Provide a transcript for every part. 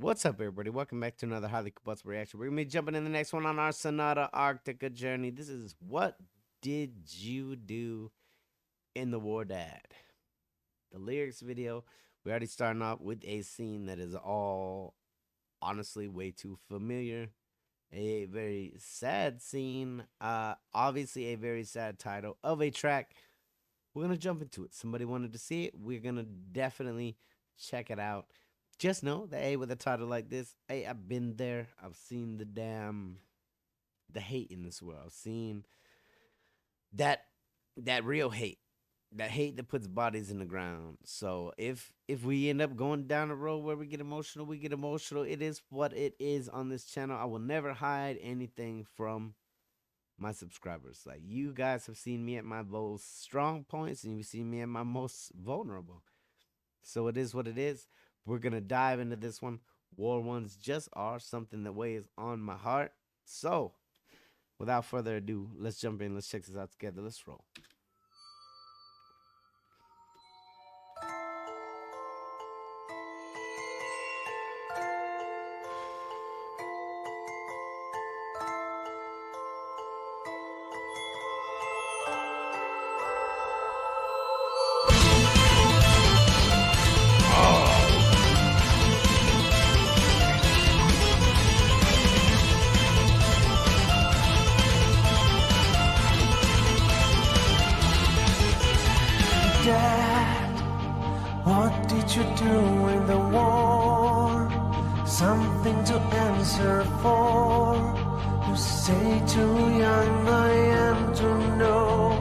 What's up, everybody? Welcome back to another highly combustible reaction. We're gonna be jumping in the next one on our Sonata Arctica journey. This is What Did You Do in the War, Dad? The lyrics video. We already starting off with a scene that is all honestly way too familiar. A very sad scene. Obviously a very sad title of a track. We're gonna jump into it. Somebody wanted to see it. We're gonna definitely check it out. Just know that with a title like this, I've been there. I've seen the hate in this world. I've seen that real hate. That hate that puts bodies in the ground. So if we end up going down a road where we get emotional, we get emotional. It is what it is on this channel. I will never hide anything from my subscribers. Like, you guys have seen me at my most strong points, and you've seen me at my most vulnerable. So it is what it is. We're gonna dive into this one. War ones just are something that weighs on my heart. So without further ado, let's jump in. Let's check this out together. Let's roll. Dad, what did you do in the war? Something to answer for. You say too young I am to know.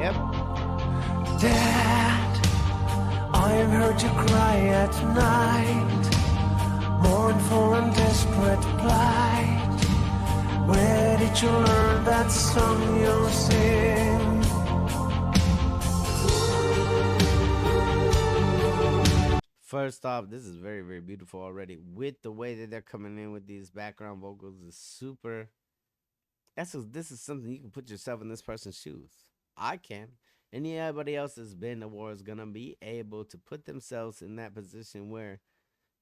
Yep. Dad, I've heard you cry at night, mournful and desperate plight. Where did you learn that song you sing? First off, this is very, very beautiful already. With the way that they're coming in with these background vocals is super. This is something you can put yourself in this person's shoes. I can. Anybody else that's been to war is gonna be able to put themselves in that position where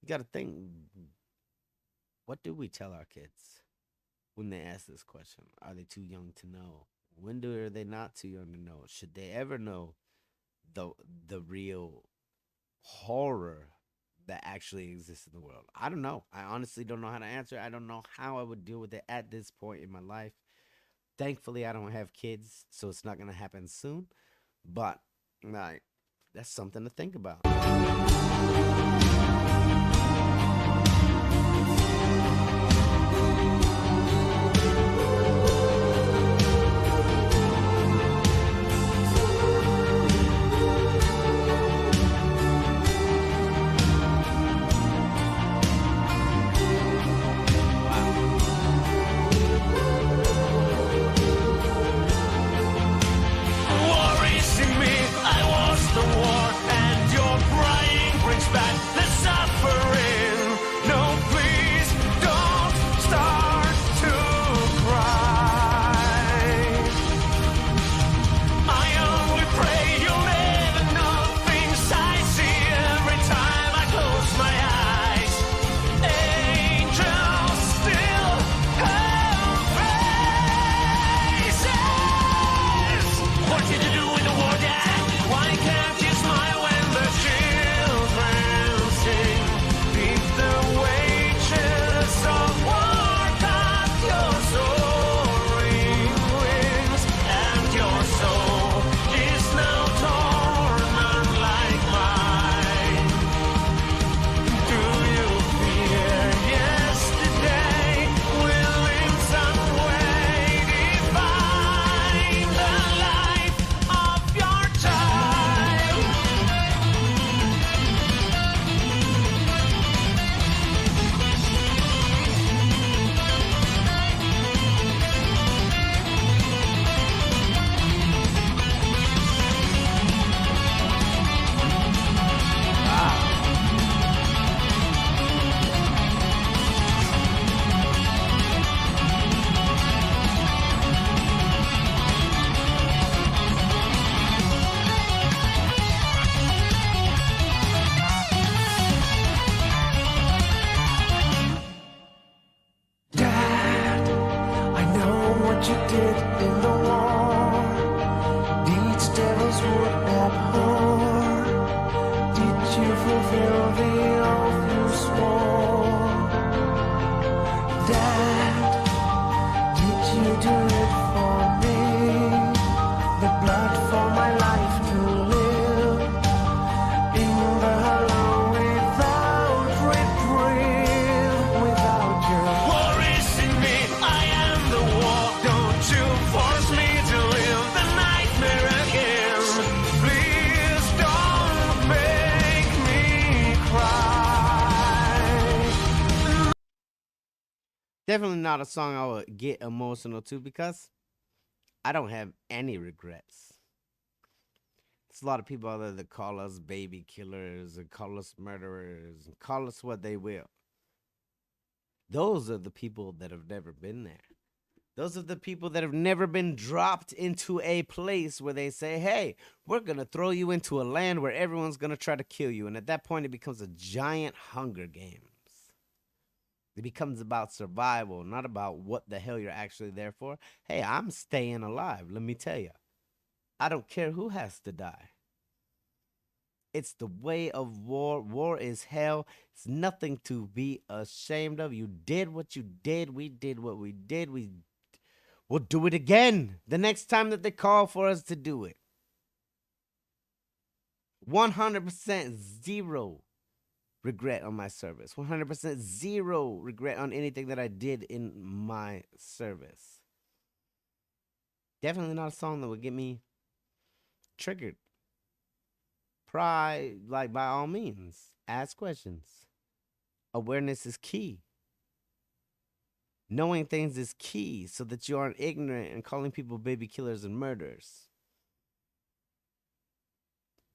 you gotta think, what do we tell our kids when they ask this question? Are they too young to know? Are they not too young to know? Should they ever know the real horror that actually exists in the world? I don't know. I honestly don't know how to answer. I don't know how I would deal with it at this point in my life. Thankfully, I don't have kids, so it's not gonna happen soon. But like, that's something to think about. War is in me, I was the war, and your crying brings back Definitely not a song I would get emotional to because I don't have any regrets. There's a lot of people out there that call us baby killers and call us murderers and call us what they will. Those are the people that have never been there. Those are the people that have never been dropped into a place where they say, hey, we're going to throw you into a land where everyone's going to try to kill you. And at that point, it becomes a giant Hunger Games. It becomes about survival, not about what the hell you're actually there for. Hey, I'm staying alive, let me tell you. I don't care who has to die. It's the way of war. War is hell. It's nothing to be ashamed of. You did what you did. We did what we did. We'll do it again the next time that they call for us to do it. 100% zero regret on my service. 100% zero regret on anything that I did in my service. Definitely not a song that would get me triggered. Pride, like, by all means, ask questions. Awareness is key. Knowing things is key so that you aren't ignorant and calling people baby killers and murderers.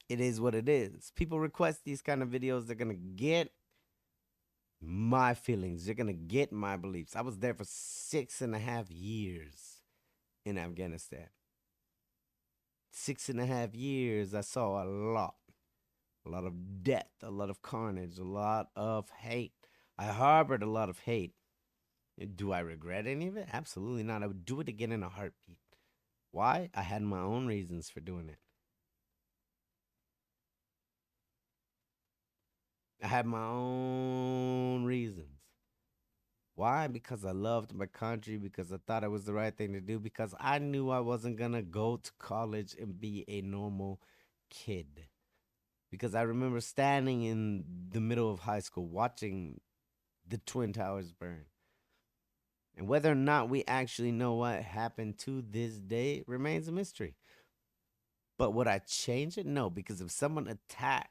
It is what it is. People request these kind of videos. They're going to get my feelings. They're going to get my beliefs. I was there for 6.5 years in Afghanistan. 6.5 years, I saw a lot. A lot of death, a lot of carnage, a lot of hate. I harbored a lot of hate. Do I regret any of it? Absolutely not. I would do it again in a heartbeat. Why? I had my own reasons for doing it. I had my own reasons. Why? Because I loved my country, because I thought it was the right thing to do, because I knew I wasn't going to go to college and be a normal kid. Because I remember standing in the middle of high school watching the Twin Towers burn. And whether or not we actually know what happened to this day remains a mystery. But would I change it? No, because if someone attacked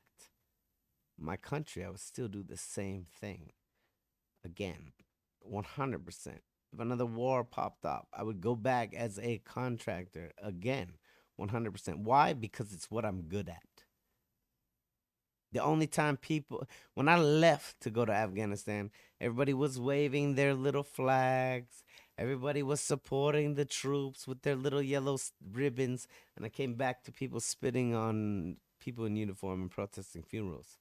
my country, I would still do the same thing. Again, 100%. If another war popped up, I would go back as a contractor again, 100%. Why? Because it's what I'm good at. The only time when I left to go to Afghanistan, everybody was waving their little flags. Everybody was supporting the troops with their little yellow ribbons. And I came back to people spitting on people in uniform and protesting funerals.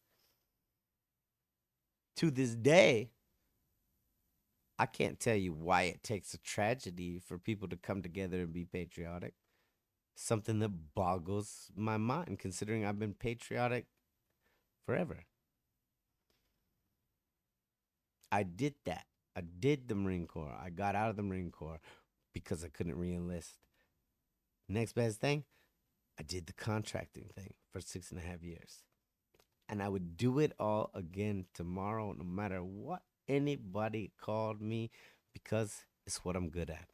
To this day, I can't tell you why it takes a tragedy for people to come together and be patriotic. Something that boggles my mind, considering I've been patriotic forever. I did that. I did the Marine Corps. I got out of the Marine Corps because I couldn't re-enlist. Next best thing, I did the contracting thing for 6.5 years. And I would do it all again tomorrow, no matter what anybody called me, because it's what I'm good at.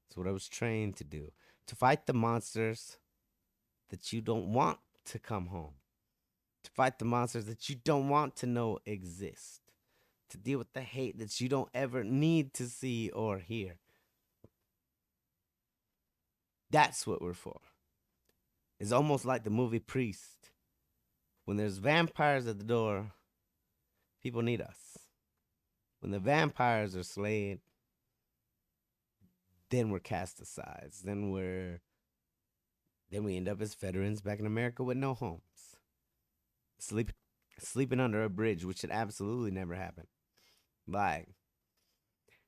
It's what I was trained to do. To fight the monsters that you don't want to come home. To fight the monsters that you don't want to know exist. To deal with the hate that you don't ever need to see or hear. That's what we're for. It's almost like the movie Priest. When there's vampires at the door, people need us. When the vampires are slain, then we're cast aside. Then we end up as veterans back in America with no homes. Sleeping under a bridge, which should absolutely never happen. Like,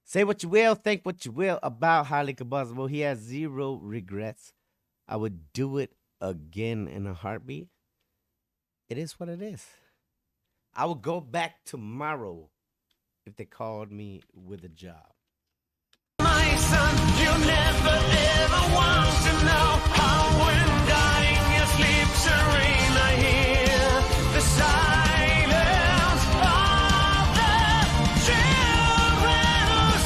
say what you will, think what you will about Highly Combustible. He has zero regrets. I would do it again in a heartbeat. It is what it is. I would go back tomorrow if they called me with a job. My son, you never ever want to know how when dying you sleep serene. I hear the silence of the children's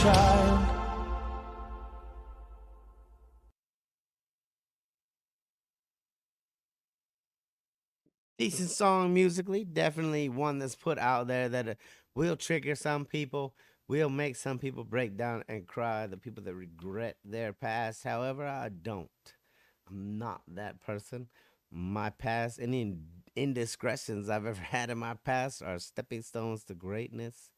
child. Decent song musically, definitely one that's put out there that will trigger some people, will make some people break down and cry, the people that regret their past. However, I don't. I'm not that person. My past, any indiscretions I've ever had in my past are stepping stones to greatness.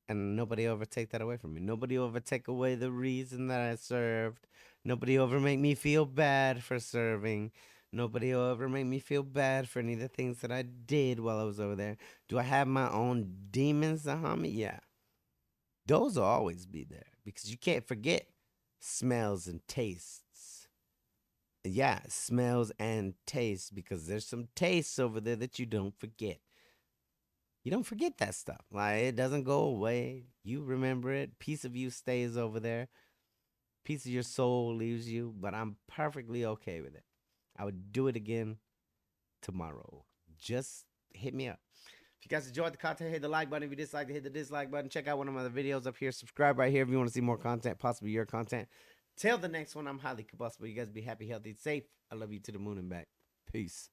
And nobody will ever take that away from me. Nobody will ever take away the reason that I served. Nobody will ever make me feel bad for serving. Nobody will ever make me feel bad for any of the things that I did while I was over there. Do I have my own demons that haunt me? Yeah. Those will always be there because you can't forget smells and tastes. Yeah, smells and tastes because there's some tastes over there that you don't forget. You don't forget that stuff. Like it doesn't go away. You remember it. Piece of you stays over there. Piece of your soul leaves you, but I'm perfectly okay with it. I would do it again tomorrow. Just hit me up. If you guys enjoyed the content, hit the like button. If you dislike it, hit the dislike button. Check out one of my other videos up here. Subscribe right here if you want to see more content, possibly your content. Till the next one, I'm highly combustible. You guys be happy, healthy, safe. I love you to the moon and back. Peace.